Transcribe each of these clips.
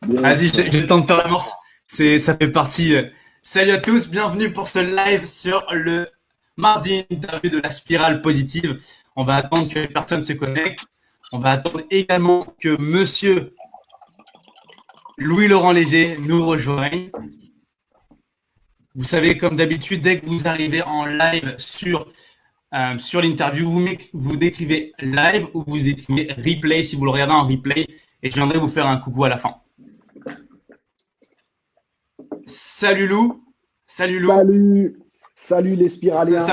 Yes. Vas-y, j'ai le temps de faire l'amorce. Ça fait partie. Salut à tous, bienvenue pour ce live sur le mardi interview de la spirale positive. On va attendre que les personnes se connectent. On va attendre également que monsieur Louis-Laurent Léger nous rejoigne. Vous savez, comme d'habitude, dès que vous arrivez en live sur l'interview, vous décrivez live ou vous écrivez replay si vous le regardez en replay. Et je viendrai vous faire un coucou à la fin. Salut Lou. Salut Lou. Salut les spiraliens.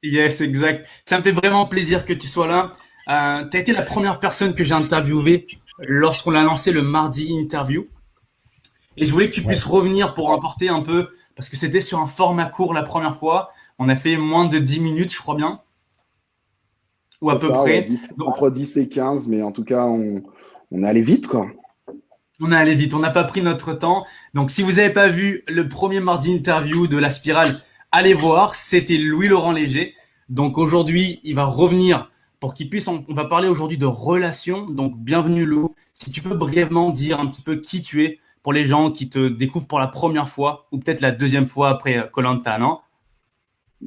Yes, exact. Ça me fait vraiment plaisir que tu sois là. Tu as été la première personne que j'ai interviewée lorsqu'on a lancé le mardi interview. Et je voulais que tu puisses revenir pour apporter un peu, parce que c'était sur un format court la première fois. On a fait moins de 10 minutes, je crois bien. Ou à peu près. Ouais, entre 10 et 15, mais en tout cas, on est allé vite, quoi. On est allé vite, on n'a pas pris notre temps. Donc, si vous n'avez pas vu le premier mardi interview de La Spirale, allez voir. C'était Louis-Laurent Léger. Donc, aujourd'hui, il va revenir pour qu'il puisse. On va parler aujourd'hui de relations. Donc, bienvenue Lou. Si tu peux brièvement dire un petit peu qui tu es pour les gens qui te découvrent pour la première fois ou peut-être la deuxième fois après koh, non?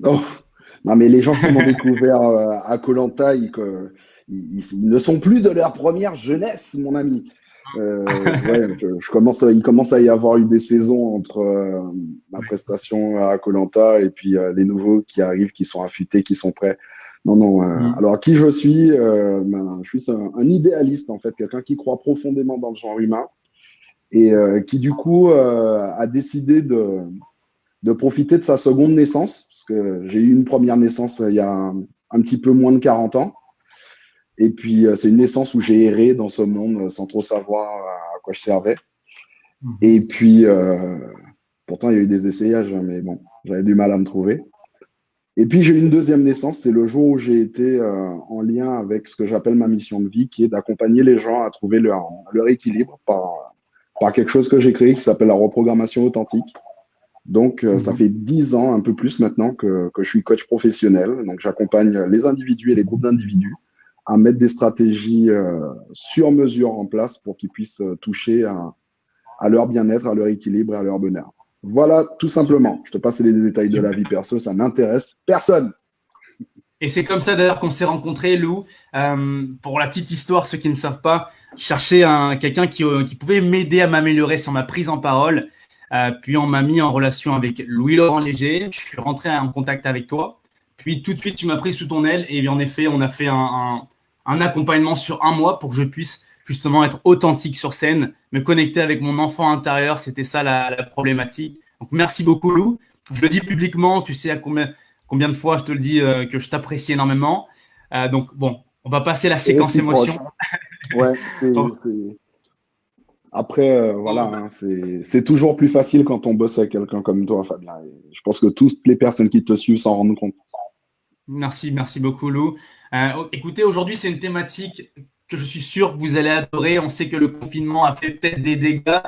Oh, non, mais les gens qui m'ont découvert à koh ils ne sont plus de leur première jeunesse, mon ami. Ouais, il commence à y avoir eu des saisons entre ma prestation à koh et puis les nouveaux qui arrivent, qui sont affûtés, qui sont prêts. Non. Alors, qui je suis je suis un idéaliste, en fait, quelqu'un qui croit profondément dans le genre humain et qui, du coup, a décidé de profiter de sa seconde naissance, parce que j'ai eu une première naissance il y a un petit peu moins de 40 ans. Et puis, c'est une naissance où j'ai erré dans ce monde sans trop savoir à quoi je servais. Et puis, pourtant, il y a eu des essayages, mais bon, j'avais du mal à me trouver. Et puis, j'ai eu une deuxième naissance. C'est le jour où j'ai été en lien avec ce que j'appelle ma mission de vie, qui est d'accompagner les gens à trouver leur équilibre par quelque chose que j'ai créé qui s'appelle la reprogrammation authentique. Donc, ça fait 10 ans, un peu plus maintenant, que je suis coach professionnel. Donc, j'accompagne les individus et les groupes d'individus à mettre des stratégies sur mesure en place pour qu'ils puissent toucher à leur bien-être, à leur équilibre et à leur bonheur. Voilà, tout simplement. Je te passe les détails de la vie perso, ça n'intéresse personne. Et c'est comme ça d'ailleurs qu'on s'est rencontrés, Lou. Pour la petite histoire, ceux qui ne savent pas, je cherchais quelqu'un qui pouvait m'aider à m'améliorer sur ma prise en parole. Puis on m'a mis en relation avec Louis-Laurent Léger. Je suis rentré en contact avec toi. Puis tout de suite, tu m'as pris sous ton aile. Et en effet, on a fait un accompagnement sur un mois pour que je puisse justement être authentique sur scène, me connecter avec mon enfant intérieur. C'était ça la problématique. Donc merci beaucoup, Lou. Je le dis publiquement. Tu sais à combien de fois je te le dis que je t'apprécie énormément. Donc bon, on va passer la séquence émotion. Ouais, Après, voilà, hein, c'est toujours plus facile quand on bosse avec quelqu'un comme toi, Fabien. Et je pense que toutes les personnes qui te suivent s'en rendent compte. Merci beaucoup, Lou. Écoutez, aujourd'hui, c'est une thématique que je suis sûr que vous allez adorer. On sait que le confinement a fait peut-être des dégâts.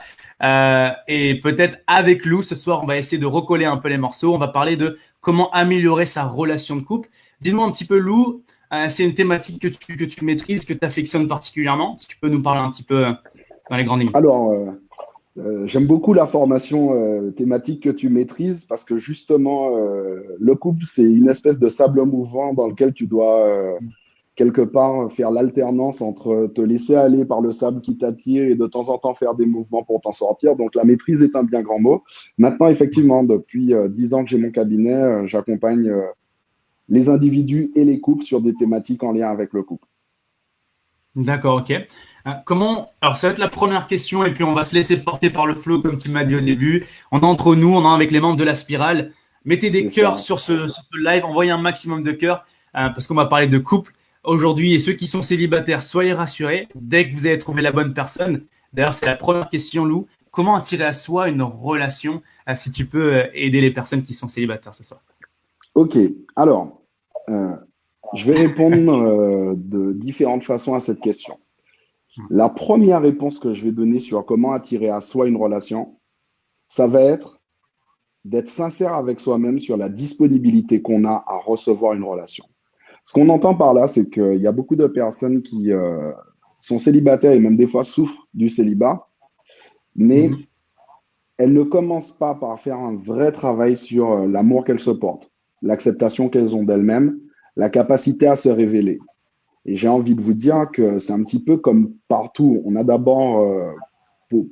Et peut-être avec Lou, ce soir, on va essayer de recoller un peu les morceaux. On va parler de comment améliorer sa relation de couple. Dis-nous un petit peu, Lou, c'est une thématique que tu maîtrises, que tu affectionnes particulièrement. Si tu peux nous parler un petit peu dans les grandes lignes. Alors, j'aime beaucoup la formation thématique que tu maîtrises parce que justement, le couple, c'est une espèce de sable mouvant dans lequel tu dois quelque part faire l'alternance entre te laisser aller par le sable qui t'attire et de temps en temps faire des mouvements pour t'en sortir. Donc, la maîtrise est un bien grand mot. Maintenant, effectivement, depuis 10 ans que j'ai mon cabinet, j'accompagne les individus et les couples sur des thématiques en lien avec le couple. D'accord, ok. Alors, ça va être la première question et puis on va se laisser porter par le flow comme tu m'as dit au début. On est entre nous, on est avec les membres de la spirale. Mettez des cœurs sur ce live, envoyez un maximum de cœurs parce qu'on va parler de couple aujourd'hui. Et ceux qui sont célibataires, soyez rassurés dès que vous avez trouvé la bonne personne. D'ailleurs, c'est la première question, Lou. Comment attirer à soi une relation si tu peux aider les personnes qui sont célibataires ce soir? Ok, alors, je vais répondre de différentes façons à cette question. La première réponse que je vais donner sur comment attirer à soi une relation, ça va être d'être sincère avec soi-même sur la disponibilité qu'on a à recevoir une relation. Ce qu'on entend par là, c'est qu'il y a beaucoup de personnes qui sont célibataires et même des fois souffrent du célibat Mais Mhm. elles ne commencent pas par faire un vrai travail sur l'amour qu'elles se portent, l'acceptation qu'elles ont d'elles-mêmes, la capacité à se révéler. Et j'ai envie de vous dire que c'est un petit peu comme partout. On a d'abord,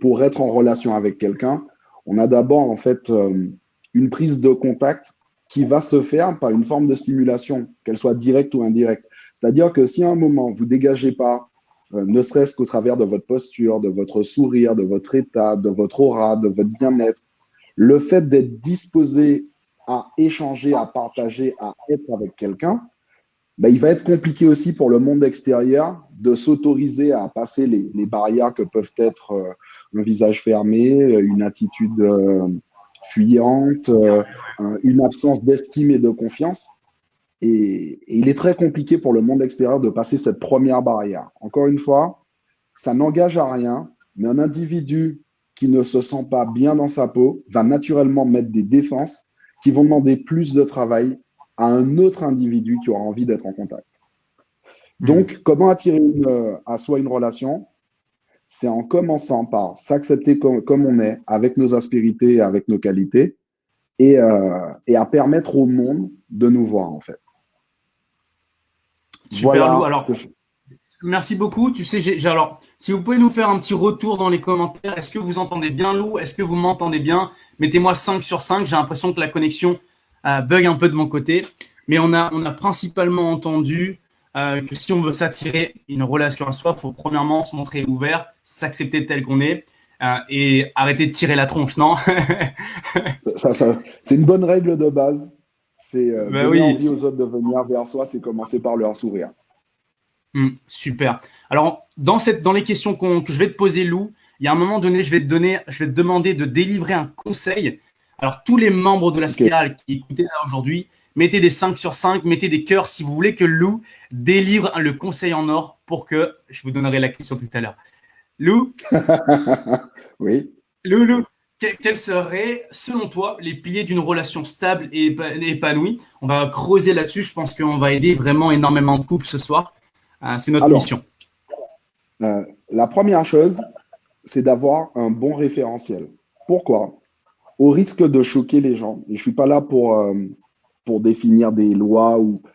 pour être en relation avec quelqu'un, on a d'abord en fait une prise de contact qui va se faire par une forme de stimulation, qu'elle soit directe ou indirecte. C'est-à-dire que si à un moment, vous dégagez pas, ne serait-ce qu'au travers de votre posture, de votre sourire, de votre état, de votre aura, de votre bien-être, le fait d'être disposé à échanger, à partager, à être avec quelqu'un, ben, il va être compliqué aussi pour le monde extérieur de s'autoriser à passer les barrières que peuvent être un visage fermé, une attitude fuyante, une absence d'estime et de confiance. Et il est très compliqué pour le monde extérieur de passer cette première barrière. Encore une fois, ça n'engage à rien, mais un individu qui ne se sent pas bien dans sa peau va naturellement mettre des défenses qui vont demander plus de travail à un autre individu qui aura envie d'être en contact. Mhm. Donc, comment attirer à soi une relation? C'est en commençant par s'accepter comme on est, avec nos aspérités et avec nos qualités, et à permettre au monde de nous voir, en fait. Super Lou. Voilà ce Alors, que je... merci beaucoup. Tu sais, alors, si vous pouvez nous faire un petit retour dans les commentaires, est-ce que vous entendez bien Lou? Est-ce que vous m'entendez bien? Mettez-moi 5 sur 5. J'ai l'impression que la connexion bug un peu de mon côté. Mais on a principalement entendu que si on veut s'attirer une relation à soi, il faut premièrement se montrer ouvert, s'accepter tel qu'on est et arrêter de tirer la tronche, non? C'est une bonne règle de base. C'est Ben donner oui. envie aux autres de venir vers soi, c'est commencer par leur sourire. Super. Alors, dans les questions que je vais te poser, Lou, il y a un moment donné, je vais te demander de délivrer un conseil. Alors, tous les membres de la Ok. spirale qui écoutaient là aujourd'hui, mettez des 5 sur 5, mettez des cœurs si vous voulez que Lou délivre le conseil en or pour que je vous donnerai la question tout à l'heure. Lou, Oui. Lou, quels seraient, selon toi, les piliers d'une relation stable et épanouie? On va creuser là-dessus. Je pense qu'on va aider vraiment énormément de couples ce soir. C'est notre Alors, mission. la première chose, c'est d'avoir un bon référentiel. Pourquoi? Au risque de choquer les gens, et je ne suis pas là pour définir des lois, ou il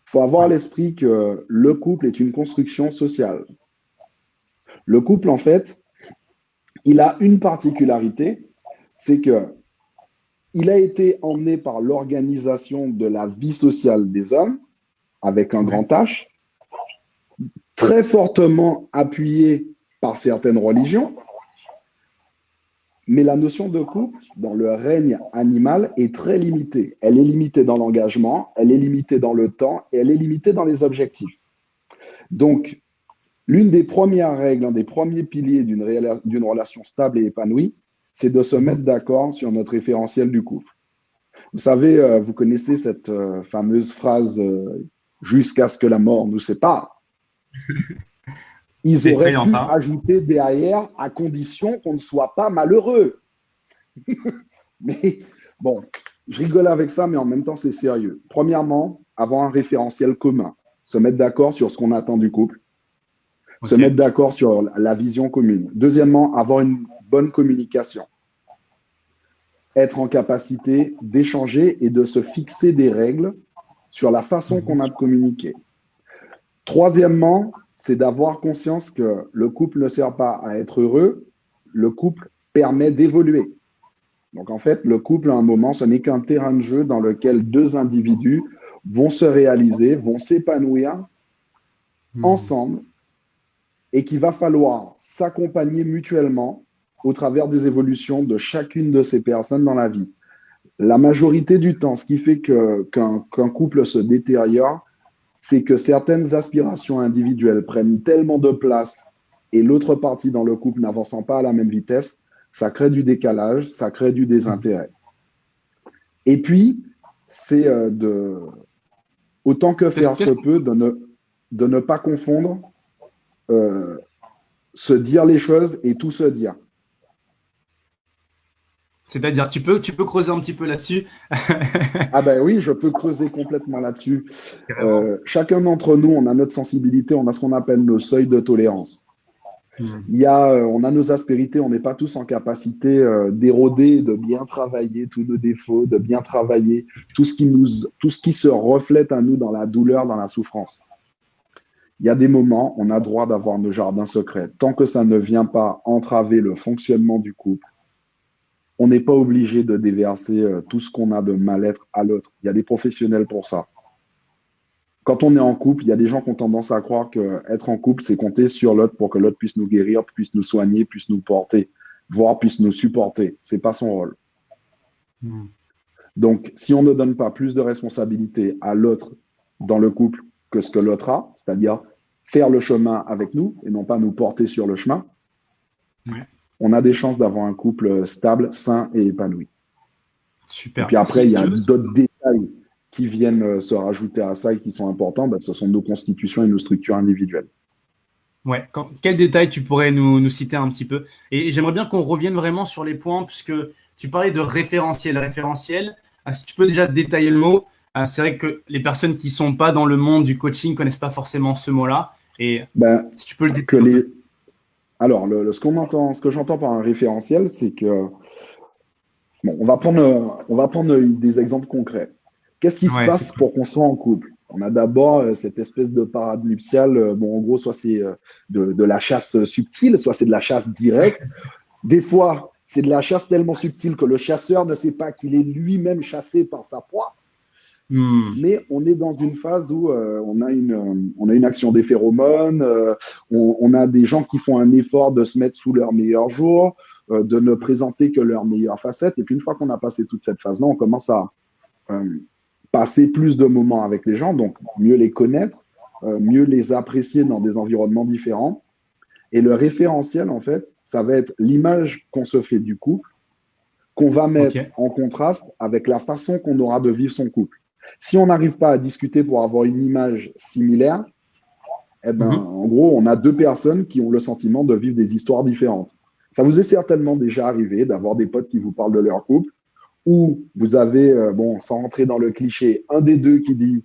faut avoir à Ouais. l'esprit que le couple est une construction sociale. Le couple, en fait, il a une particularité, c'est que il a été emmené par l'organisation de la vie sociale des hommes, avec un Ouais. grand H, très fortement appuyé par certaines religions, mais la notion de couple dans le règne animal est très limitée. Elle est limitée dans l'engagement, elle est limitée dans le temps et elle est limitée dans les objectifs. Donc, l'une des premières règles, un des premiers piliers d'une relation stable et épanouie, c'est de se mettre Mhm. d'accord sur notre référentiel du couple. Vous savez, vous connaissez cette fameuse phrase jusqu'à ce que la mort nous sépare. Ils C'est auraient effrayant, pu ça. ajouter derrière à condition qu'on ne soit pas malheureux. Mais bon, je rigole avec ça, mais en même temps, c'est sérieux. Premièrement, avoir un référentiel commun, se mettre d'accord sur ce qu'on attend du couple, se Ok. mettre d'accord sur la vision commune. Deuxièmement, avoir une bonne communication, être en capacité d'échanger et de se fixer des règles sur la façon Mhm. qu'on a de communiquer. Troisièmement, c'est d'avoir conscience que le couple ne sert pas à être heureux, le couple permet d'évoluer. Donc en fait, le couple, à un moment, ce n'est qu'un terrain de jeu dans lequel deux individus vont se réaliser, vont s'épanouir Mhm. ensemble et qu'il va falloir s'accompagner mutuellement au travers des évolutions de chacune de ces personnes dans la vie. La majorité du temps, ce qui fait qu'un couple se détériore, c'est que certaines aspirations individuelles prennent tellement de place et l'autre partie dans le couple n'avançant pas à la même vitesse, ça crée du décalage, ça crée du désintérêt. Et puis, c'est autant que faire se peut, de ne pas confondre euh, se dire les choses et tout se dire. C'est-à-dire, tu peux creuser un petit peu là-dessus. Ah ben oui, je peux creuser complètement là-dessus. Carrément. Chacun d'entre nous, on a notre sensibilité, on a ce qu'on appelle nos seuils de tolérance. On a nos aspérités, on n'est pas tous en capacité d'éroder, de bien travailler tous nos défauts, de bien travailler tout ce qui se reflète à nous dans la douleur, dans la souffrance. Il y a des moments, on a droit d'avoir nos jardins secrets. Tant que ça ne vient pas entraver le fonctionnement du couple, on n'est pas obligé de déverser tout ce qu'on a de mal-être à l'autre. Il y a des professionnels pour ça. Quand on est en couple, il y a des gens qui ont tendance à croire qu'être en couple, c'est compter sur l'autre pour que l'autre puisse nous guérir, puisse nous soigner, puisse nous porter, voire puisse nous supporter. Ce n'est pas son rôle. Donc, si on ne donne pas plus de responsabilité à l'autre dans le couple que ce que l'autre a, c'est-à-dire faire le chemin avec nous et non pas nous porter sur le chemin, on a des chances d'avoir un couple stable, sain et épanoui. Super. Et puis après, il y a d'autres détails qui viennent se rajouter à ça et qui sont importants. Ce sont nos constitutions et nos structures individuelles. Ouais. Quel détail tu pourrais nous citer un petit peu? Et j'aimerais bien qu'on revienne vraiment sur les points, puisque tu parlais de référentiel. Référentiel, si tu peux déjà détailler le mot. C'est vrai que les personnes qui ne sont pas dans le monde du coaching ne connaissent pas forcément ce mot-là. Et si tu peux le détailler. Alors, ce que j'entends par un référentiel, c'est que on va prendre des exemples concrets. Qu'est-ce qui se passe pour qu'on soit en couple? On a d'abord cette espèce de parade nuptiale. En gros, soit c'est de la chasse subtile, soit c'est de la chasse directe. Des fois, c'est de la chasse tellement subtile que le chasseur ne sait pas qu'il est lui-même chassé par sa proie. Mais on est dans une phase où on a une action des phéromones, on a des gens qui font un effort de se mettre sous leur meilleur jour, de ne présenter que leur meilleure facette. Et puis une fois qu'on a passé toute cette phase-là, on commence à passer plus de moments avec les gens, donc mieux les connaître, mieux les apprécier dans des environnements différents. Et le référentiel, en fait, ça va être l'image qu'on se fait du couple, qu'on va mettre en contraste avec la façon qu'on aura de vivre son couple. Si on n'arrive pas à discuter pour avoir une image similaire, en gros, on a deux personnes qui ont le sentiment de vivre des histoires différentes. Ça vous est certainement déjà arrivé d'avoir des potes qui vous parlent de leur couple, où vous avez, sans rentrer dans le cliché, un des deux qui dit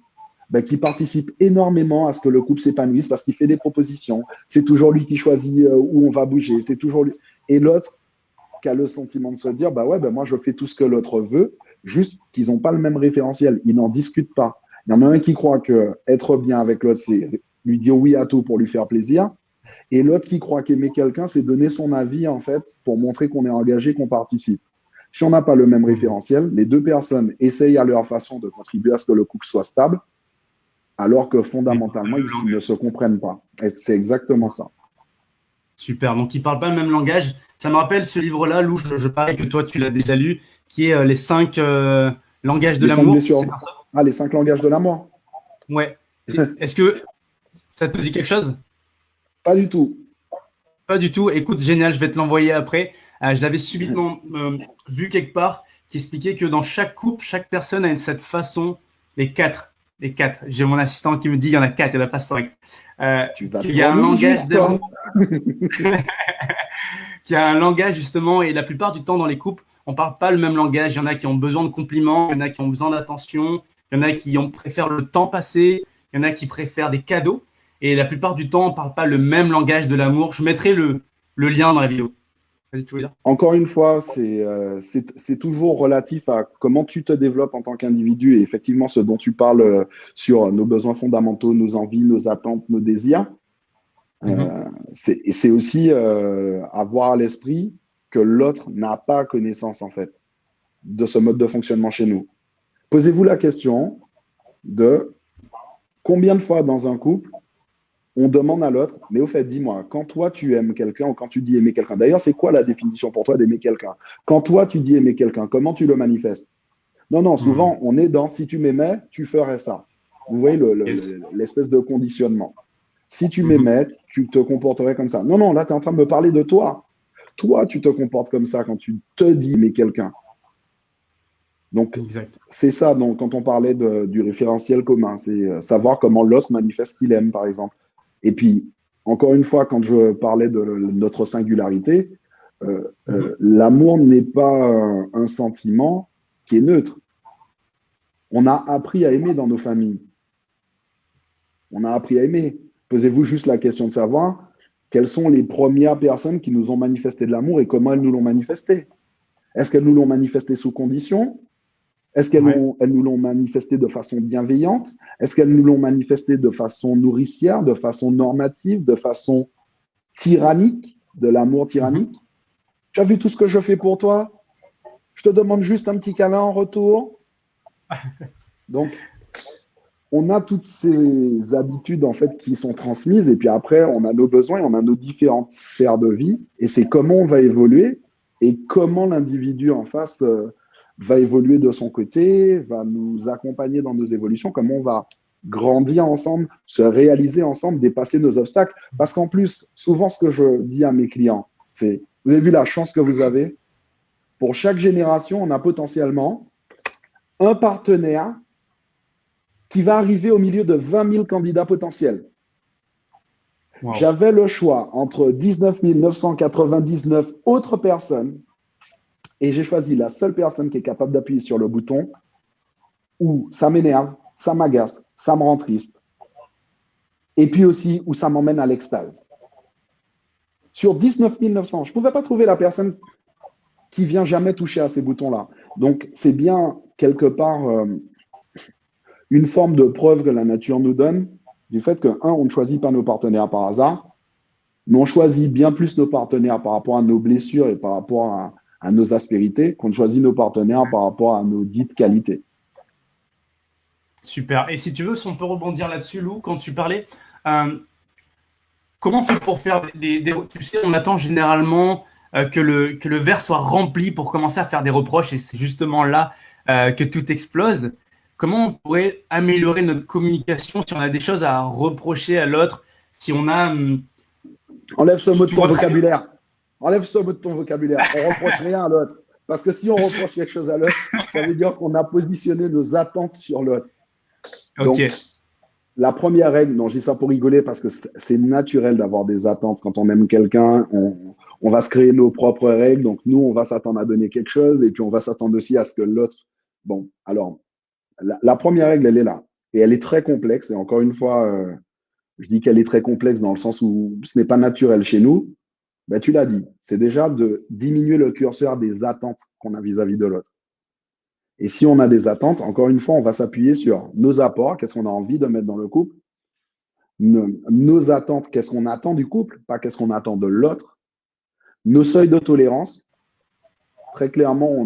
qui participe énormément à ce que le couple s'épanouisse parce qu'il fait des propositions. C'est toujours lui qui choisit où on va bouger. C'est toujours lui. Et l'autre qui a le sentiment de se dire moi, je fais tout ce que l'autre veut. Juste qu'ils n'ont pas le même référentiel, ils n'en discutent pas. Il y en a un qui croit que être bien avec l'autre, c'est lui dire oui à tout pour lui faire plaisir, et l'autre qui croit qu'aimer quelqu'un, c'est donner son avis en fait pour montrer qu'on est engagé, qu'on participe. Si on n'a pas le même référentiel, les deux personnes essayent à leur façon de contribuer à ce que le couple soit stable, alors que fondamentalement, ils ne se comprennent pas. Et c'est exactement ça. Super, donc ils ne parlent pas le même langage. Ça me rappelle ce livre-là, Lou, je parie que toi, tu l'as déjà lu, qui est Les 5 langages de l'amour. Les 5 langages de l'amour. Ouais. Est-ce que ça te dit quelque chose? Pas du tout. Pas du tout. Écoute, génial, je vais te l'envoyer après. Je l'avais subitement vu quelque part qui expliquait que dans chaque couple, chaque personne a cette façon, les quatre. J'ai mon assistant qui me dit il y en a 4, il n'y en a pas 5. Il y a un langage d'amour. Qui a un langage justement, et la plupart du temps dans les couples, on ne parle pas le même langage. Il y en a qui ont besoin de compliments, il y en a qui ont besoin d'attention, il y en a qui préfèrent le temps passé, il y en a qui préfèrent des cadeaux. Et la plupart du temps, on ne parle pas le même langage de l'amour. Je mettrai le lien dans la vidéo. Vas-y, tu veux dire ? Encore une fois, c'est toujours relatif à comment tu te développes en tant qu'individu et effectivement ce dont tu parles sur nos besoins fondamentaux, nos envies, nos attentes, nos désirs. C'est aussi avoir à l'esprit que l'autre n'a pas connaissance en fait de ce mode de fonctionnement chez nous. Posez-vous la question de combien de fois dans un couple on demande à l'autre, mais au fait, dis-moi, quand toi tu aimes quelqu'un ou quand tu dis aimer quelqu'un, d'ailleurs, c'est quoi la définition pour toi d'aimer quelqu'un? Quand toi tu dis aimer quelqu'un, comment tu le manifestes? Non, souvent on est dans si tu m'aimais, tu ferais ça. Vous voyez l'espèce de conditionnement. Si tu m'aimais, tu te comporterais comme ça. Non, là, tu es en train de me parler de toi. Toi, tu te comportes comme ça quand tu te dis aimer quelqu'un. Donc, c'est ça donc, quand on parlait du référentiel commun, c'est savoir comment l'autre manifeste qu'il aime, par exemple. Et puis, encore une fois, quand je parlais de notre singularité, l'amour n'est pas un sentiment qui est neutre. On a appris à aimer dans nos familles. On a appris à aimer. Posez-vous juste la question de savoir quelles sont les premières personnes qui nous ont manifesté de l'amour et comment elles nous l'ont manifesté? Est-ce qu'elles nous l'ont manifesté sous condition? Est-ce Ouais. elles nous l'ont manifesté de façon bienveillante? Est-ce qu'elles nous l'ont manifesté de façon nourricière, de façon normative, de façon tyrannique, de l'amour Mhm. tyrannique? Tu as vu tout ce que je fais pour toi? Je te demande juste un petit câlin en retour. Donc, on a toutes ces habitudes en fait qui sont transmises et puis après, on a nos besoins, on a nos différentes sphères de vie et c'est comment on va évoluer et comment l'individu en face va évoluer de son côté, va nous accompagner dans nos évolutions, comment on va grandir ensemble, se réaliser ensemble, dépasser nos obstacles. Parce qu'en plus, souvent ce que je dis à mes clients, c'est, vous avez vu la chance que vous avez, pour chaque génération, on a potentiellement un partenaire qui va arriver au milieu de 20 000 candidats potentiels. Wow. J'avais le choix entre 19 999 autres personnes et j'ai choisi la seule personne qui est capable d'appuyer sur le bouton où ça m'énerve, ça m'agace, ça me rend triste et puis aussi où ça m'emmène à l'extase. Sur 19 900, je ne pouvais pas trouver la personne qui vient jamais toucher à ces boutons-là. Donc, c'est bien quelque part une forme de preuve que la nature nous donne du fait que, un, on ne choisit pas nos partenaires par hasard, mais on choisit bien plus nos partenaires par rapport à nos blessures et par rapport à nos aspérités qu'on choisit nos partenaires par rapport à nos dites qualités. Super. Et si tu veux, si on peut rebondir là-dessus, Lou, quand tu parlais, euh, comment on fait pour faire Tu sais, on attend généralement que le verre soit rempli pour commencer à faire des reproches, et c'est justement là que tout explose. Comment on pourrait améliorer notre communication si on a des choses à reprocher à l'autre, si on a... Enlève ce mot de Tu ton vois très bien. vocabulaire. Enlève ce mot de ton vocabulaire. On reproche rien à l'autre. Parce que si on reproche quelque chose à l'autre, ça veut dire qu'on a positionné nos attentes sur l'autre. Ok. Donc, la première règle, non, je dis ça pour rigoler parce que c'est naturel d'avoir des attentes. Quand on aime quelqu'un, on va se créer nos propres règles. Donc, nous, on va s'attendre à donner quelque chose et puis on va s'attendre aussi à ce que l'autre. Bon, alors, la première règle, elle est là. Et elle est très complexe. Et encore une fois, je dis qu'elle est très complexe dans le sens où ce n'est pas naturel chez nous. Ben, tu l'as dit, c'est déjà de diminuer le curseur des attentes qu'on a vis-à-vis de l'autre. Et si on a des attentes, encore une fois, on va s'appuyer sur nos apports, qu'est-ce qu'on a envie de mettre dans le couple, nos attentes, qu'est-ce qu'on attend du couple, pas qu'est-ce qu'on attend de l'autre, nos seuils de tolérance. Très clairement, Mhm.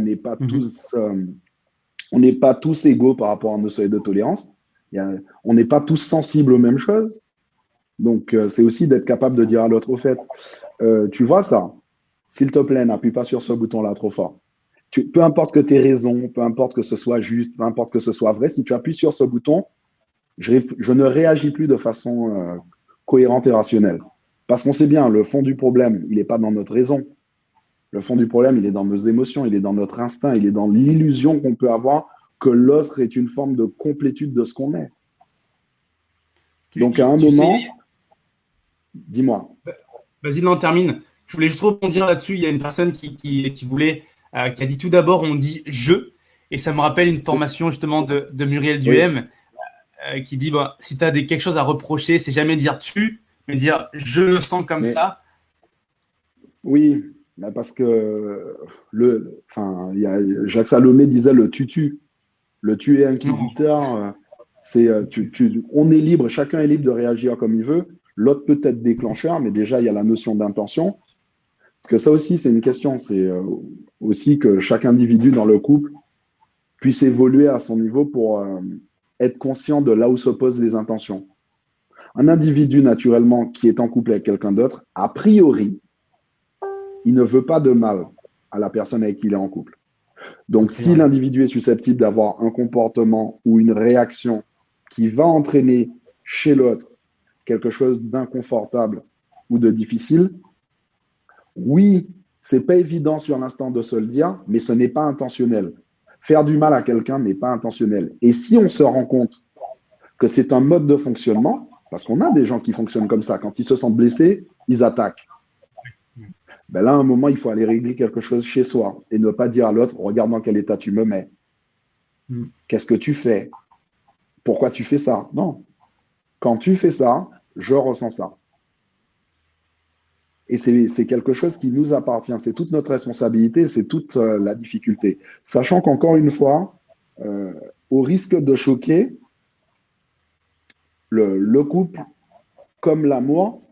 on n'est pas tous égaux par rapport à nos seuils de tolérance. On n'est pas tous sensibles aux mêmes choses. Donc, c'est aussi d'être capable de dire à l'autre, au fait, tu vois ça, s'il te plaît, n'appuie pas sur ce bouton-là trop fort. Peu importe que tu aies raison, peu importe que ce soit juste, peu importe que ce soit vrai, si tu appuies sur ce bouton, je ne réagis plus de façon cohérente et rationnelle. Parce qu'on sait bien, le fond du problème, il n'est pas dans notre raison. Le fond du problème, il est dans nos émotions, il est dans notre instinct, il est dans l'illusion qu'on peut avoir que l'autre est une forme de complétude de ce qu'on est. Donc à un Tu sais, moment, dis-moi. vas-y, non, termine. Je voulais juste rebondir là-dessus. Il y a une personne qui voulait, qui a dit tout d'abord, on dit je, et ça me rappelle une formation justement de Muriel Oui, Duhem qui dit bah, si tu as quelque chose à reprocher, c'est jamais dire tu, mais dire je le sens comme mais ça. oui, parce que Jacques Salomé disait le tutu. Le tuer Non, inquisiteur, tu. on est libre, chacun est libre de réagir comme il veut. L'autre peut être déclencheur, mais déjà, il y a la notion d'intention. Parce que ça aussi, c'est une question. C'est aussi que chaque individu dans le couple puisse évoluer à son niveau pour être conscient de là où s'opposent les intentions. Un individu, naturellement, qui est en couple avec quelqu'un d'autre, a priori, il ne veut pas de mal à la personne avec qui il est en couple. Donc, C'est si vrai. l'individu est susceptible d'avoir un comportement ou une réaction qui va entraîner chez l'autre quelque chose d'inconfortable ou de difficile, oui, c'est pas évident sur l'instant de se le dire, mais ce n'est pas intentionnel. Faire du mal à quelqu'un n'est pas intentionnel. Et si on se rend compte que c'est un mode de fonctionnement, parce qu'on a des gens qui fonctionnent comme ça, quand ils se sentent blessés, ils attaquent. Ben là, à un moment, il faut aller régler quelque chose chez soi et ne pas dire à l'autre, regarde dans quel état tu me mets, Mm. qu'est-ce que tu fais, pourquoi tu fais ça. Non, quand tu fais ça, je ressens ça. Et c'est quelque chose qui nous appartient. C'est toute notre responsabilité, c'est toute la difficulté. Sachant qu'encore une fois, au risque de choquer, le couple, comme l'amour,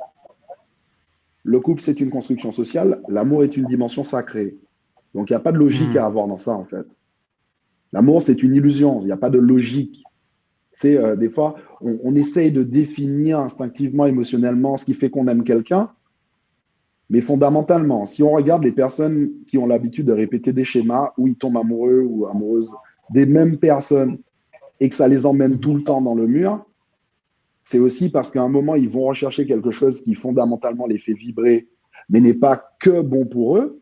le couple, c'est une construction sociale, l'amour est une dimension sacrée. Donc, il n'y a pas de logique à avoir dans ça, en fait. L'amour, c'est une illusion, il n'y a pas de logique. C'est des fois, on essaye de définir instinctivement, émotionnellement ce qui fait qu'on aime quelqu'un, mais fondamentalement, si on regarde les personnes qui ont l'habitude de répéter des schémas où ils tombent amoureux ou amoureuses des mêmes personnes et que ça les emmène tout le temps dans le mur, c'est aussi parce qu'à un moment, ils vont rechercher quelque chose qui fondamentalement les fait vibrer, mais n'est pas que bon pour eux.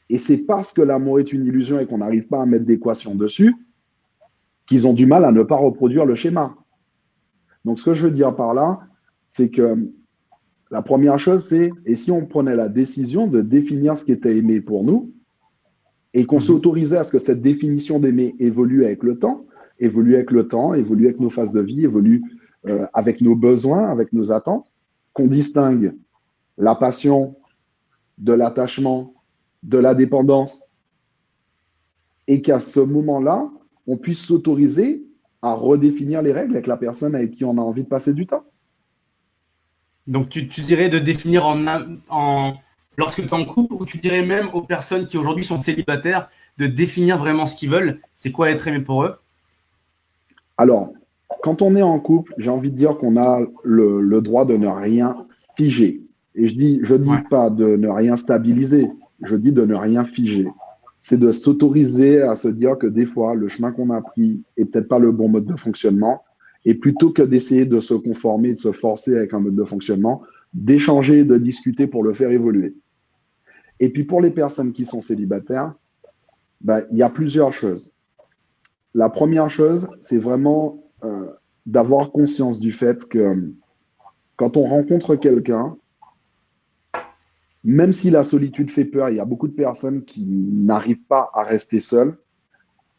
Et c'est parce que l'amour est une illusion et qu'on n'arrive pas à mettre d'équation dessus qu'ils ont du mal à ne pas reproduire le schéma. Donc, ce que je veux dire par là, c'est que la première chose, c'est, et si on prenait la décision de définir ce qui était aimé pour nous, et qu'on s'autorisait à ce que cette définition d'aimer évolue avec le temps, évolue avec nos phases de vie, évolue avec nos besoins, avec nos attentes, qu'on distingue la passion de l'attachement, de la dépendance, et qu'à ce moment-là, on puisse s'autoriser à redéfinir les règles avec la personne avec qui on a envie de passer du temps. Donc, tu dirais de définir lorsque tu es en couple, ou tu dirais même aux personnes qui aujourd'hui sont célibataires de définir vraiment ce qu'ils veulent, c'est quoi être aimé pour eux? Alors, quand on est en couple, j'ai envie de dire qu'on a le droit de ne rien figer. Et je dis pas de ne rien stabiliser, je dis de ne rien figer. C'est de s'autoriser à se dire que des fois, le chemin qu'on a pris est peut-être pas le bon mode de fonctionnement. Et plutôt que d'essayer de se conformer, de se forcer avec un mode de fonctionnement, d'échanger, de discuter pour le faire évoluer. Et puis pour les personnes qui sont célibataires, il y a plusieurs choses. La première chose, c'est vraiment d'avoir conscience du fait que quand on rencontre quelqu'un, même si la solitude fait peur, il y a beaucoup de personnes qui n'arrivent pas à rester seules.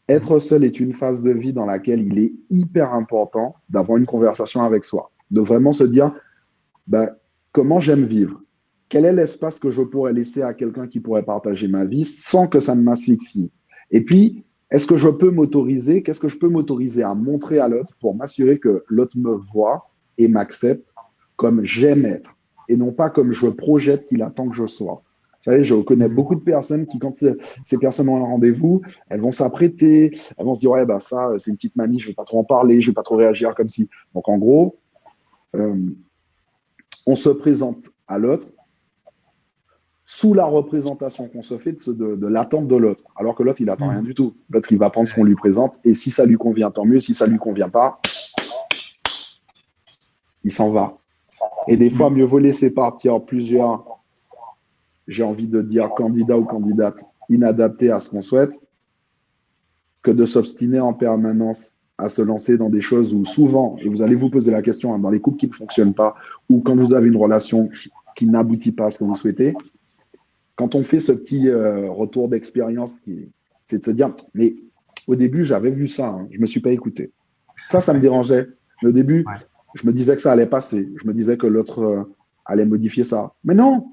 Être seul est une phase de vie dans laquelle il est hyper important d'avoir une conversation avec soi, de vraiment se dire comment j'aime vivre, quel est l'espace que je pourrais laisser à quelqu'un qui pourrait partager ma vie sans que ça ne m'asphyxie. Et puis, qu'est-ce que je peux m'autoriser à montrer à l'autre pour m'assurer que l'autre me voit et m'accepte comme j'aime être et non pas comme je projette qu'il attend que je sois. Vous savez, je connais beaucoup de personnes qui, quand ces personnes ont un rendez-vous, elles vont s'apprêter, elles vont se dire, ouais, ça, c'est une petite manie, je ne vais pas trop en parler, je ne vais pas trop réagir comme si. Donc, en gros, on se présente à l'autre sous la représentation qu'on se fait de l'attente de l'autre, alors que l'autre, il n'attend rien du tout. L'autre, il va prendre ce qu'on lui présente, et si ça lui convient, tant mieux. Si ça ne lui convient pas, il s'en va. Et des fois, mieux vaut laisser partir plusieurs, j'ai envie de dire, candidats ou candidates inadaptés à ce qu'on souhaite, que de s'obstiner en permanence à se lancer dans des choses où souvent, et vous allez vous poser la question, dans les couples qui ne fonctionnent pas, ou quand vous avez une relation qui n'aboutit pas à ce que vous souhaitez, quand on fait ce petit retour d'expérience, c'est de se dire, mais au début, j'avais vu ça, je ne me suis pas écouté. Ça me dérangeait. Au début, je me disais que ça allait passer. Je me disais que l'autre allait modifier ça. Mais non,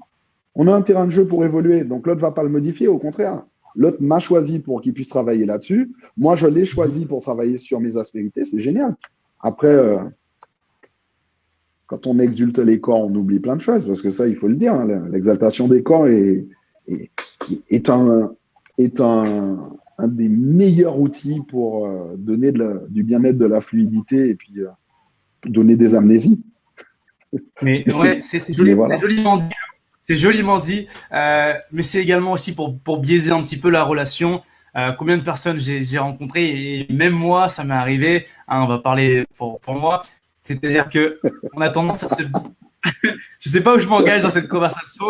on a un terrain de jeu pour évoluer. Donc, l'autre ne va pas le modifier. Au contraire, l'autre m'a choisi pour qu'il puisse travailler là-dessus. Moi, je l'ai choisi pour travailler sur mes aspérités. C'est génial. Après, quand on exulte les corps, on oublie plein de choses. Parce que ça, il faut le dire, l'exaltation des corps est un des meilleurs outils pour donner du bien-être, de la fluidité et puis donner des amnésies. Mais ouais, c'est joliment dit. C'est joliment dit, mais c'est également aussi pour biaiser un petit peu la relation. Combien de personnes j'ai rencontrées, et même moi, ça m'est arrivé. On va parler pour moi. C'est-à-dire que on a tendance à se... Je sais pas où je m'engage dans cette conversation.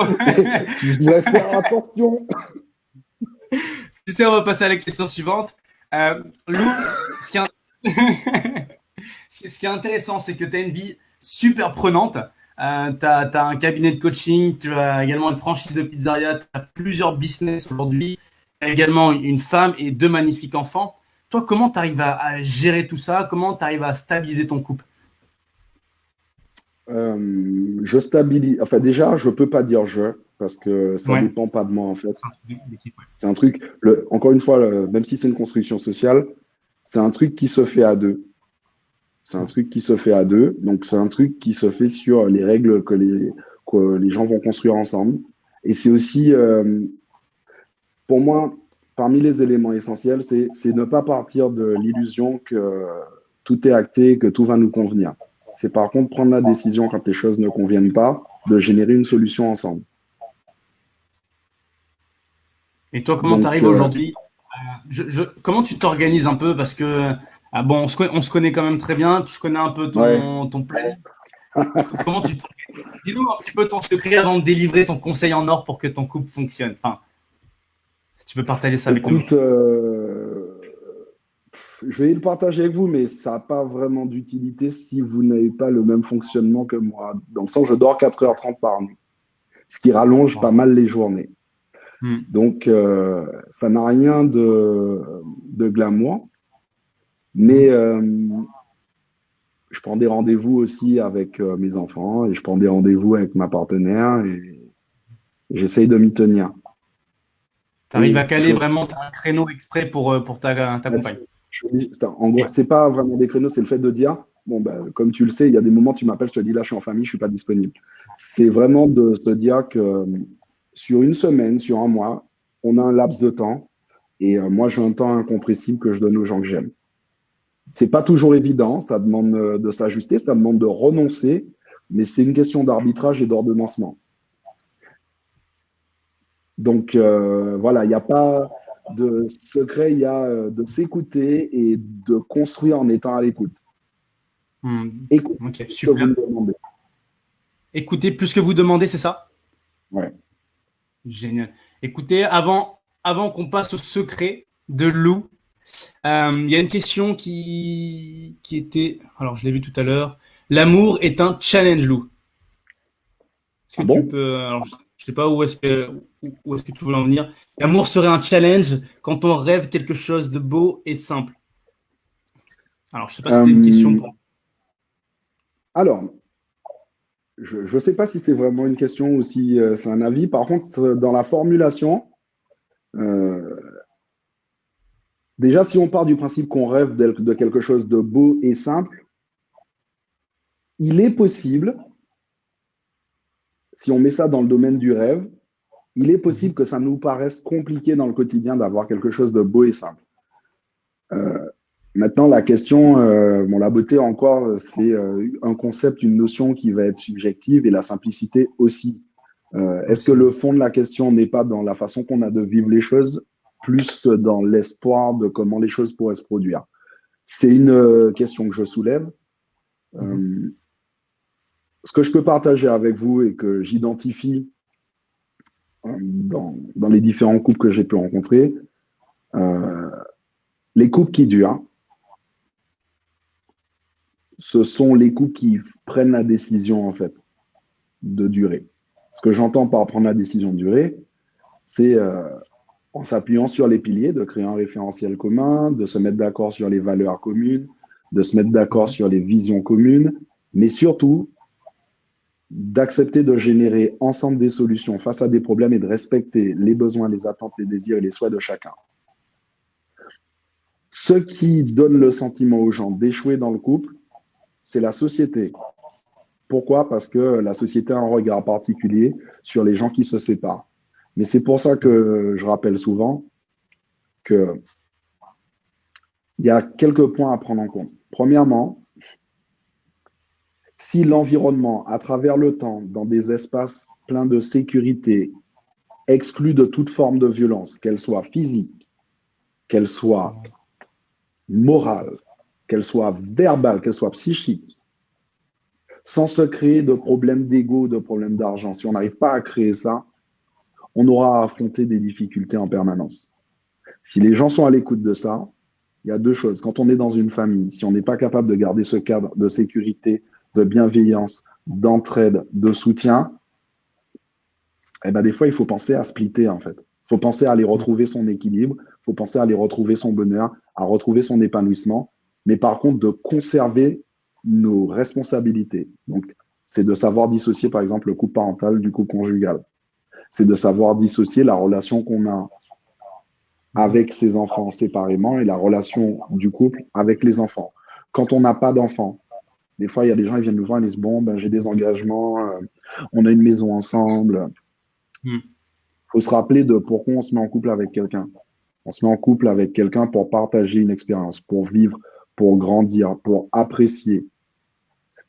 Tu dois faire attention. Tu sais, on va passer à la question suivante. Lou, ce qui est intéressant, c'est que tu as une vie super prenante. Tu as un cabinet de coaching, tu as également une franchise de pizzeria, tu as plusieurs business aujourd'hui, tu as également une femme et 2 magnifiques enfants. Toi, comment tu arrives à gérer tout ça? Comment tu arrives à stabiliser ton couple? Je stabilise. Enfin, déjà, je peux pas dire je, parce que ça Ouais. dépend pas de moi, en fait. C'est un truc d'équipe, ouais. C'est un truc, encore une fois, même si c'est une construction sociale, c'est un truc qui se fait à deux. C'est un truc qui se fait à deux. Donc, c'est un truc qui se fait sur les règles que les gens vont construire ensemble. Et c'est aussi, pour moi, parmi les éléments essentiels, c'est ne pas partir de l'illusion que tout est acté, que tout va nous convenir. C'est par contre prendre la décision quand les choses ne conviennent pas, de générer une solution ensemble. Et toi, comment tu Donc, arrives aujourd'hui? Comment tu t'organises un peu? Parce que, bon, on se connaît quand même très bien. Je connais un peu ouais. ton planning. Comment tu t'organises? Dis-nous un petit peu ton secret avant de délivrer ton conseil en or pour que ton couple fonctionne. Enfin, si tu peux partager ça avec nous. Écoute, je vais le partager avec vous, mais ça n'a pas vraiment d'utilité si vous n'avez pas le même fonctionnement que moi. Dans le sens, je dors 4h30 par nuit, ce qui rallonge pas mal les journées. Hmm. Donc, ça n'a rien de glamour. Mais je prends des rendez-vous aussi avec mes enfants et je prends des rendez-vous avec ma partenaire et j'essaye de m'y tenir. Tu arrives à Et caler vraiment un créneau exprès pour ta compagne. en gros, c'est pas vraiment des créneaux, c'est le fait de dire, bon, bah, comme tu le sais, il y a des moments, tu m'appelles, je te dis là, je suis en famille, je suis pas disponible. C'est vraiment de se dire que sur une semaine, sur un mois, on a un laps de temps et moi, j'ai un temps incompressible que je donne aux gens que j'aime. C'est pas toujours évident, ça demande de s'ajuster, ça demande de renoncer, mais c'est une question d'arbitrage et d'ordonnancement. Donc voilà, il n'y a pas de secret, il y a de s'écouter et de construire en étant à l'écoute. Écoutez Ok, ce que vous super. me demandez. Écoutez plus que vous demandez, c'est ça? Ouais. Génial. Écoutez, avant qu'on passe au secret de Lou, il y a une question qui était. Alors, je l'ai vu tout à l'heure. L'amour est un challenge, Lou. Est-ce Ah que tu bon? peux. Alors, je ne sais pas où est-ce que tu voulais en venir. L'amour serait un challenge quand on rêve quelque chose de beau et simple. Alors, je ne sais pas si c'était une question Euh, pour. alors, je ne sais pas si c'est vraiment une question ou si c'est un avis. Par contre, dans la formulation, euh, déjà, si on part du principe qu'on rêve de quelque chose de beau et simple, il est possible, si on met ça dans le domaine du rêve, il est possible que ça nous paraisse compliqué dans le quotidien d'avoir quelque chose de beau et simple. Euh, Maintenant, la question, bon, la beauté encore, c'est un concept, une notion qui va être subjective et la simplicité aussi. Est-ce que Aussi, ouais. le fond de la question n'est pas dans la façon qu'on a de vivre les choses, plus que dans l'espoir de comment les choses pourraient se produire? C'est une question que je soulève. Euh, Ce que je peux partager avec vous et que j'identifie dans les différents couples que j'ai pu rencontrer, euh, les couples qui durent, ce sont les couples qui prennent la décision, en fait, de durer. Ce que j'entends par prendre la décision de durer, c'est en s'appuyant sur les piliers, de créer un référentiel commun, de se mettre d'accord sur les valeurs communes, de se mettre d'accord sur les visions communes, mais surtout d'accepter de générer ensemble des solutions face à des problèmes et de respecter les besoins, les attentes, les désirs et les souhaits de chacun. Ce qui donne le sentiment aux gens d'échouer dans le couple, c'est la société. Pourquoi? Parce que la société a un regard particulier sur les gens qui se séparent. Mais c'est pour ça que je rappelle souvent qu'il y a quelques points à prendre en compte. Premièrement, si l'environnement, à travers le temps, dans des espaces pleins de sécurité, exclut de toute forme de violence, qu'elle soit physique, qu'elle soit morale, qu'elle soit verbale, qu'elle soit psychique, sans se créer de problèmes d'ego, de problèmes d'argent, si on n'arrive pas à créer ça, on aura à affronter des difficultés en permanence. Si les gens sont à l'écoute de ça, il y a deux choses. Quand on est dans une famille, si on n'est pas capable de garder ce cadre de sécurité, de bienveillance, d'entraide, de soutien, eh ben des fois, il faut penser à splitter, en fait. Il faut penser à aller retrouver son équilibre, il faut penser à aller retrouver son bonheur, à retrouver son épanouissement, mais par contre, de conserver nos responsabilités. Donc, C'est de savoir dissocier, par exemple, le couple parental du couple conjugal. C'est de savoir dissocier la relation qu'on a avec ses enfants séparément et la relation du couple avec les enfants. Quand on n'a pas d'enfants, des fois, il y a des gens qui viennent nous voir et disent, bon, ben, j'ai des engagements, on a une maison ensemble. Mm. Faut se rappeler de pourquoi on se met en couple avec quelqu'un. On se met en couple avec quelqu'un pour partager une expérience, pour vivre, pour grandir, pour apprécier.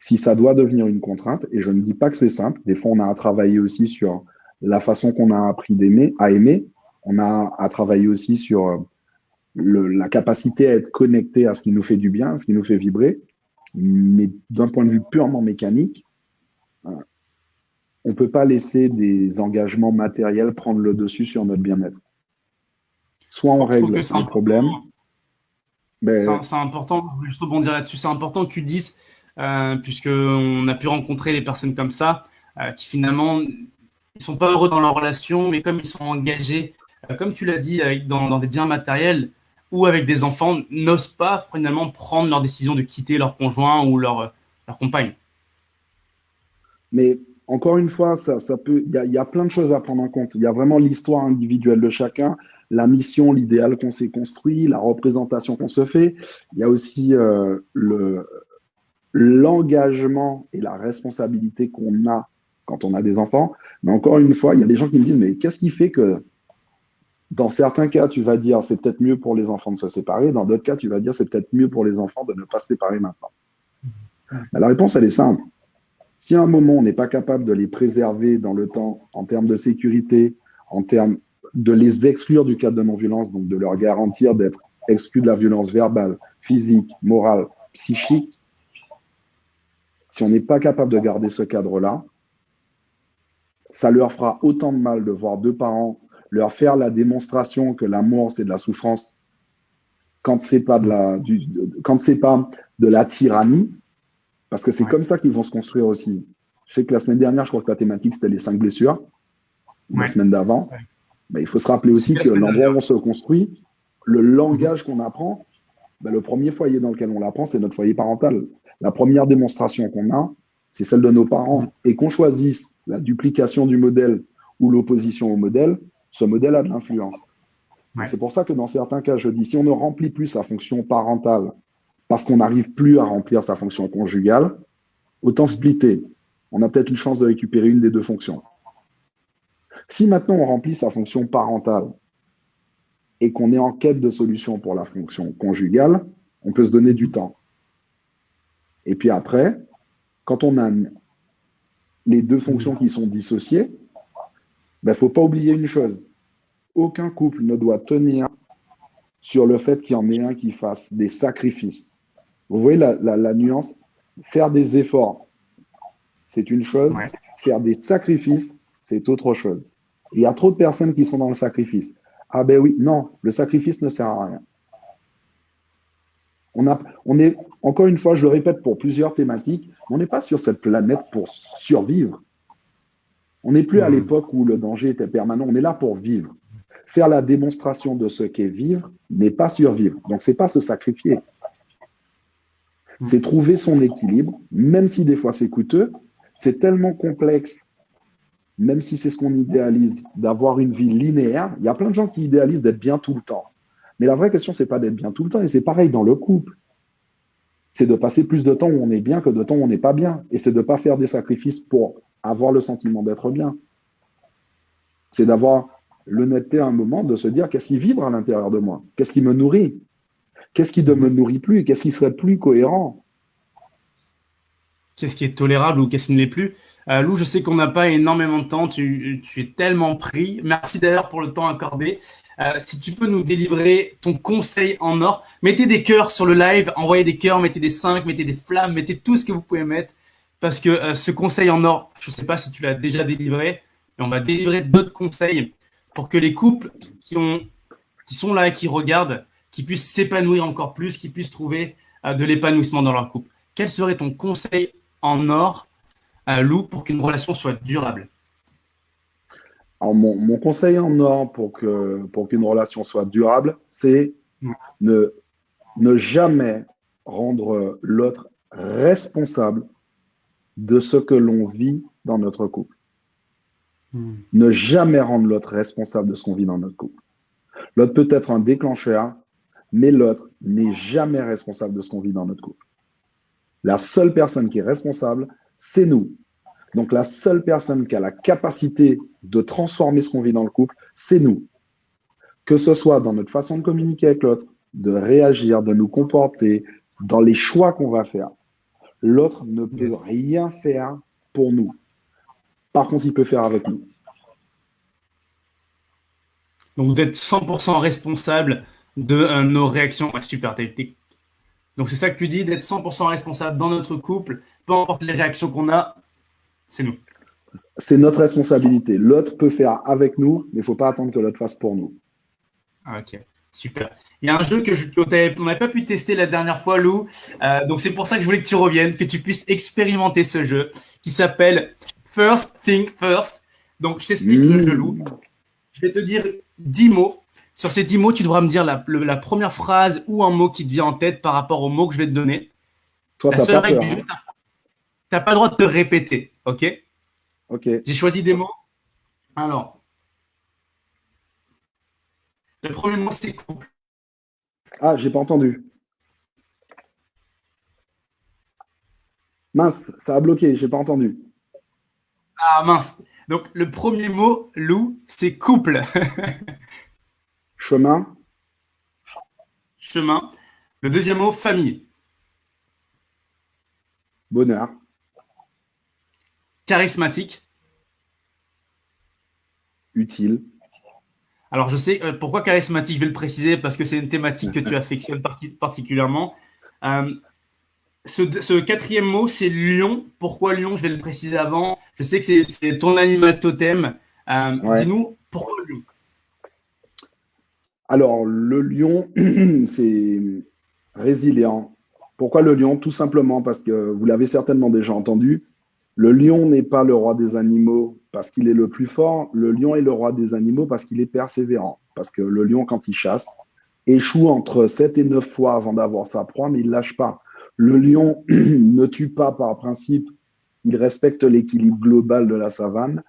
Si ça doit devenir une contrainte, et je ne dis pas que c'est simple, des fois on a à travailler aussi sur la façon qu'on a appris à aimer, on a à travailler aussi sur la capacité à être connecté à ce qui nous fait du bien, à ce qui nous fait vibrer, mais d'un point de vue purement mécanique, on ne peut pas laisser des engagements matériels prendre le dessus sur notre bien-être. Soit on Je trouve règle que c'est les problèmes, mais c'est important, je veux juste rebondir là-dessus, c'est important que tu dises, puisqu'on a pu rencontrer des personnes comme ça, qui finalement, ils sont pas heureux dans leur relation, mais comme ils sont engagés, comme tu l'as dit, dans des biens matériels ou avec des enfants, n'osent pas finalement prendre leur décision de quitter leur conjoint ou leur compagne. Mais encore une fois, il y a plein de choses à prendre en compte. Il y a vraiment l'histoire individuelle de chacun, la mission, l'idéal qu'on s'est construit, la représentation qu'on se fait. Il y a aussi l'engagement et la responsabilité qu'on a quand on a des enfants. Mais encore une fois, il y a des gens qui me disent, mais qu'est-ce qui fait que dans certains cas, tu vas dire c'est peut-être mieux pour les enfants de se séparer, dans d'autres cas, tu vas dire c'est peut-être mieux pour les enfants de ne pas se séparer maintenant. La réponse, elle est simple. Si à un moment, on n'est pas capable de les préserver dans le temps en termes de sécurité, en termes de les exclure du cadre de non-violence, donc de leur garantir d'être exclus de la violence verbale, physique, morale, psychique, si on n'est pas capable de garder ce cadre-là, ça leur fera autant de mal de voir deux parents leur faire la démonstration que l'amour, c'est de la souffrance quand c'est pas quand c'est pas de la tyrannie, parce que c'est comme ça qu'ils vont se construire aussi. Je sais que la semaine dernière, je crois que la thématique, c'était les 5 blessures, la semaine d'avant. Ben, il faut se rappeler aussi que l'endroit où on se construit, le langage qu'on apprend, ben, le premier foyer dans lequel on l'apprend, c'est notre foyer parental. La première démonstration qu'on a, c'est celle de nos parents. Et qu'on choisisse la duplication du modèle ou l'opposition au modèle, ce modèle a de l'influence. C'est pour ça que dans certains cas, je dis, si on ne remplit plus sa fonction parentale parce qu'on n'arrive plus à remplir sa fonction conjugale, autant splitter. On a peut-être une chance de récupérer une des deux fonctions. Si maintenant on remplit sa fonction parentale et qu'on est en quête de solutions pour la fonction conjugale, on peut se donner du temps. Et puis après, quand on a les deux fonctions qui sont dissociées, il ne faut pas oublier une chose. Aucun couple ne doit tenir sur le fait qu'il y en ait un qui fasse des sacrifices. Vous voyez la nuance? Faire des efforts, c'est une chose. Faire des sacrifices, c'est autre chose. Il y a trop de personnes qui sont dans le sacrifice. Ah ben oui, non, le sacrifice ne sert à rien. On est, encore une fois, je le répète pour plusieurs thématiques, on n'est pas sur cette planète pour survivre. On n'est plus à l'époque où le danger était permanent, on est là pour vivre. Faire la démonstration de ce qu'est vivre n'est pas survivre. Donc, ce n'est pas se sacrifier. C'est trouver son équilibre, même si des fois c'est coûteux. C'est tellement complexe, même si c'est ce qu'on idéalise, d'avoir une vie linéaire. Il y a plein de gens qui idéalisent d'être bien tout le temps. Mais la vraie question, ce n'est pas d'être bien tout le temps. Et c'est pareil dans le couple. C'est de passer plus de temps où on est bien que de temps où on n'est pas bien. Et c'est de ne pas faire des sacrifices pour avoir le sentiment d'être bien. C'est d'avoir l'honnêteté à un moment de se dire qu'est-ce qui vibre à l'intérieur de moi? Qu'est-ce qui me nourrit? Qu'est-ce qui ne me nourrit plus? Qu'est-ce qui serait plus cohérent? Qu'est-ce qui est tolérable ou qu'est-ce qui ne l'est plus? Lou, je sais qu'on n'a pas énormément de temps, tu es tellement pris. Merci d'ailleurs pour le temps accordé. Si tu peux nous délivrer ton conseil en or, mettez des cœurs sur le live, envoyez des cœurs, mettez des 5, mettez des flammes, mettez tout ce que vous pouvez mettre. Parce que ce conseil en or, je ne sais pas si tu l'as déjà délivré, mais on va délivrer d'autres conseils pour que les couples qui sont là et qui regardent, qui puissent s'épanouir encore plus, qui puissent trouver de l'épanouissement dans leur couple. Quel serait ton conseil en or, Lou, pour qu'une relation soit durable? Alors, mon conseil en or pour qu'une relation soit durable, c'est ne jamais rendre l'autre responsable de ce que l'on vit dans notre couple. Hmm. Ne jamais rendre l'autre responsable de ce qu'on vit dans notre couple. L'autre peut être un déclencheur, mais l'autre n'est jamais responsable de ce qu'on vit dans notre couple. La seule personne qui est responsable, c'est nous. Donc la seule personne qui a la capacité de transformer ce qu'on vit dans le couple, c'est nous. Que ce soit dans notre façon de communiquer avec l'autre, de réagir, de nous comporter, dans les choix qu'on va faire. L'autre ne peut rien faire pour nous. Par contre, il peut faire avec nous. Donc, d'être 100% responsable de nos réactions. Ouais, super. Donc, c'est ça que tu dis, d'être 100% responsable dans notre couple, peu importe les réactions qu'on a, c'est nous. C'est notre responsabilité. L'autre peut faire avec nous, mais il ne faut pas attendre que l'autre fasse pour nous. Ok, super. Il y a un jeu qu'on n'avait pas pu tester la dernière fois, Lou. Donc, c'est pour ça que je voulais que tu reviennes, que tu puisses expérimenter ce jeu qui s'appelle First Think First. Donc, je t'explique le jeu, Lou. Je vais te dire 10 mots. Sur ces 10 mots, tu devras me dire la première phrase ou un mot qui te vient en tête par rapport au mot que je vais te donner. Toi, La t'as seule pas règle peur. du jeu, tu n'as pas le droit de te répéter. Ok? Ok. J'ai choisi des mots. Alors, le premier mot, c'est couple. Ah, j'ai pas entendu. Mince, ça a bloqué, j'ai pas entendu. Ah mince. Donc, le premier mot, Lou, c'est couple. Chemin, Chemin. Le deuxième mot, famille. bonheur, Charismatique. utile. Alors, je sais pourquoi charismatique, je vais le préciser parce que c'est une thématique que tu affectionnes particulièrement. Ce quatrième mot, c'est lion. Pourquoi lion? Je vais le préciser avant. Je sais que c'est ton animal totem. Ouais. Dis-nous pourquoi lion? Alors, le lion, c'est résilient. Pourquoi le lion? Tout simplement parce que vous l'avez certainement déjà entendu. Le lion n'est pas le roi des animaux parce qu'il est le plus fort. Le lion est le roi des animaux parce qu'il est persévérant. Parce que le lion, quand il chasse, échoue entre 7 et 9 fois avant d'avoir sa proie, mais il ne lâche pas. Le lion ne tue pas par principe. Il respecte l'équilibre global de la savane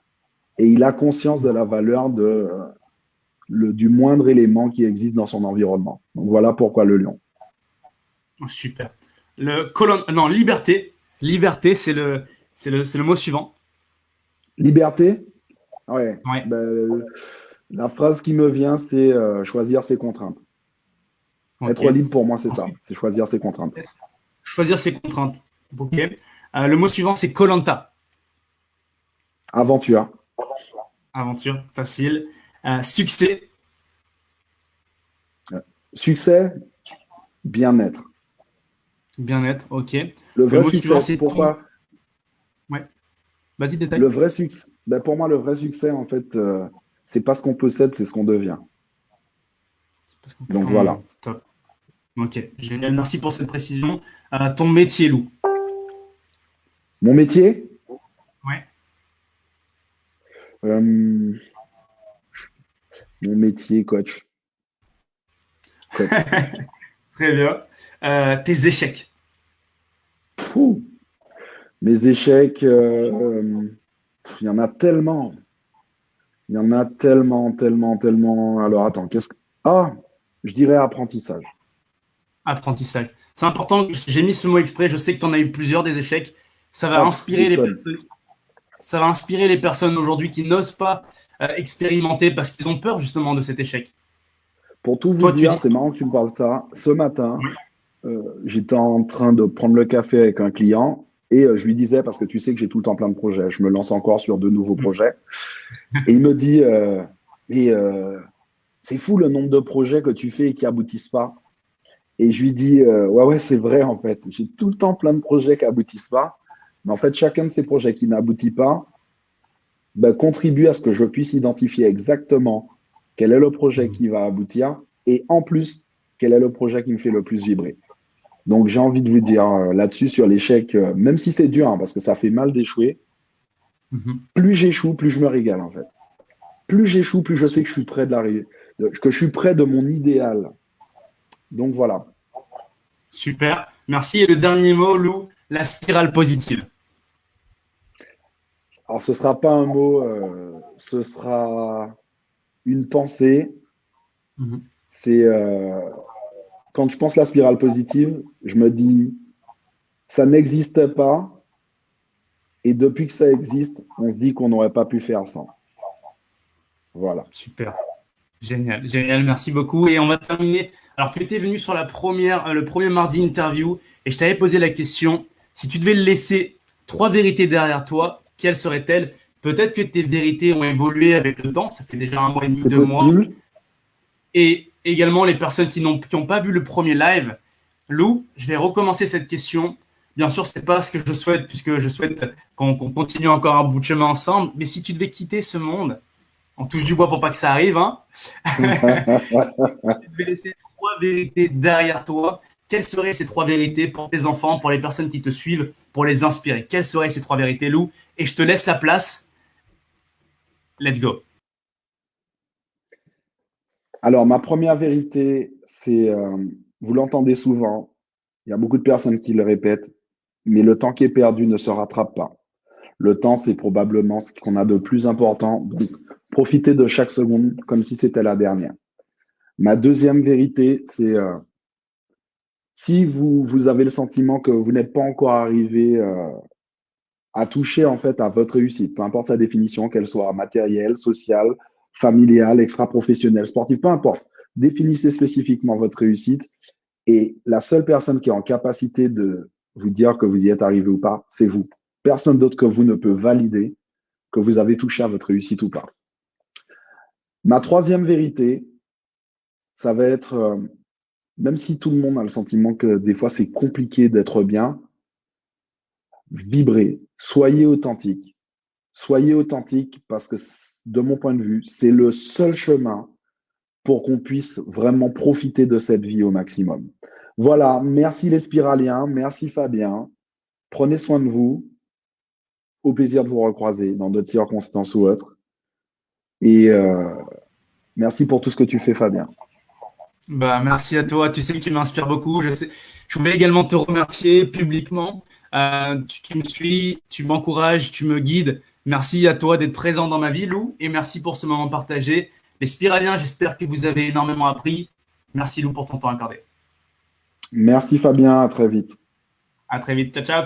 et il a conscience de la valeur du moindre élément qui existe dans son environnement. Donc voilà pourquoi le lion. Oh, super. Non, liberté. Liberté, c'est le mot suivant. Liberté? Ouais. Ouais. Ben, la phrase qui me vient, c'est choisir ses contraintes. Ok. Être libre pour moi, c'est ça. Ensuite, C'est choisir ses contraintes. choisir ses contraintes. Ok. Le mot suivant, c'est Colanta. Aventure, Aventure, facile. Succès. succès, bien-être. Bien-être. Ok. Le Le vrai mot suivant, succès, c'est ton. pourquoi? Ouais. Vas-y, Le détail. vrai succès, ben pour moi, le vrai succès, en fait, c'est pas ce qu'on possède, c'est ce qu'on devient. Donc voilà. Top. Ok. Génial. Merci pour cette précision. Ton métier, Lou. Mon métier, Ouais. euh, mon métier, coach. Coach. Très bien. Tes échecs. Pouh. Mes échecs, il y en a tellement. Il y en a tellement, tellement, tellement. Alors attends, qu'est-ce que... Ah, je dirais apprentissage. Apprentissage. C'est important. J'ai mis ce mot exprès. Je sais que tu en as eu plusieurs des échecs. Ça va Ah, inspirer des les tonnes. personnes. Ça va inspirer les personnes aujourd'hui qui n'osent pas expérimenter parce qu'ils ont peur justement de cet échec. Pour tout vous Toi, tu dire, dis. c'est marrant que tu me parles de ça. Ce matin, j'étais en train de prendre le café avec un client et je lui disais, parce que tu sais que j'ai tout le temps plein de projets, je me lance encore sur de nouveaux projets. Et il me dit, mais c'est fou le nombre de projets que tu fais et qui aboutissent pas. Et je lui dis, ouais, ouais, c'est vrai en fait. J'ai tout le temps plein de projets qui aboutissent pas. Mais en fait, chacun de ces projets qui n'aboutit pas ben, contribue à ce que je puisse identifier exactement quel est le projet qui va aboutir et en plus, quel est le projet qui me fait le plus vibrer. Donc, j'ai envie de vous dire là-dessus sur l'échec, même si c'est dur, hein, parce que ça fait mal d'échouer, Mhm. plus j'échoue, plus je me régale en fait. Plus j'échoue, plus je sais que je suis près que je suis près de mon idéal. Donc voilà. Super. Merci. Et le dernier mot, Lou, la spirale positive. Alors, ce sera pas un mot, ce sera une pensée. Mhm. C'est quand je pense la spirale positive, je me dis, ça n'existe pas. Et depuis que ça existe, on se dit qu'on n'aurait pas pu faire sans. Voilà. Super. Génial, génial, merci beaucoup. Et on va terminer. Alors, tu étais venu sur le premier mardi interview et je t'avais posé la question, si tu devais laisser trois vérités derrière toi, quelles seraient-elles? Peut-être que tes vérités ont évolué avec le temps, ça fait déjà un mois et demi, C'est 2 mois. possible. Et également les personnes qui n'ont pas vu le premier live. Lou, je vais recommencer cette question. Bien sûr, c'est pas ce que je souhaite, puisque je souhaite qu'on continue encore un bout de chemin ensemble. Mais si tu devais quitter ce monde, on touche du bois pour pas que ça arrive, hein. Tu devais laisser trois vérités derrière toi. Quelles seraient ces trois vérités pour tes enfants, pour les personnes qui te suivent, pour les inspirer? Quelles seraient ces trois vérités, Lou? Et je te laisse la place. Let's go. Alors, ma première vérité, c'est, vous l'entendez souvent, il y a beaucoup de personnes qui le répètent, mais le temps qui est perdu ne se rattrape pas. Le temps, c'est probablement ce qu'on a de plus important. Donc, profitez de chaque seconde comme si c'était la dernière. Ma deuxième vérité, c'est si vous avez le sentiment que vous n'êtes pas encore arrivé à toucher en fait à votre réussite, peu importe sa définition, qu'elle soit matérielle, sociale, familiale, extra-professionnelle, sportive, peu importe. Définissez spécifiquement votre réussite et la seule personne qui est en capacité de vous dire que vous y êtes arrivé ou pas, c'est vous. Personne d'autre que vous ne peut valider que vous avez touché à votre réussite ou pas. Ma troisième vérité, ça va être, même si tout le monde a le sentiment que des fois c'est compliqué d'être bien, vibrez, soyez authentique. Soyez authentique parce que, de mon point de vue, c'est le seul chemin pour qu'on puisse vraiment profiter de cette vie au maximum. Voilà, merci les spiraliens, merci Fabien. Prenez soin de vous. Au plaisir de vous recroiser dans d'autres circonstances ou autres. Et merci pour tout ce que tu fais, Fabien. Bah, merci à toi. Tu sais que tu m'inspires beaucoup. Je voulais également te remercier publiquement. Tu me suis, tu m'encourages, tu me guides. Merci à toi d'être présent dans ma vie, Lou. Et merci pour ce moment partagé. Les spiraliens, j'espère que vous avez énormément appris. Merci, Lou, pour ton temps accordé. Merci, Fabien. À très vite. À très vite. Ciao, ciao.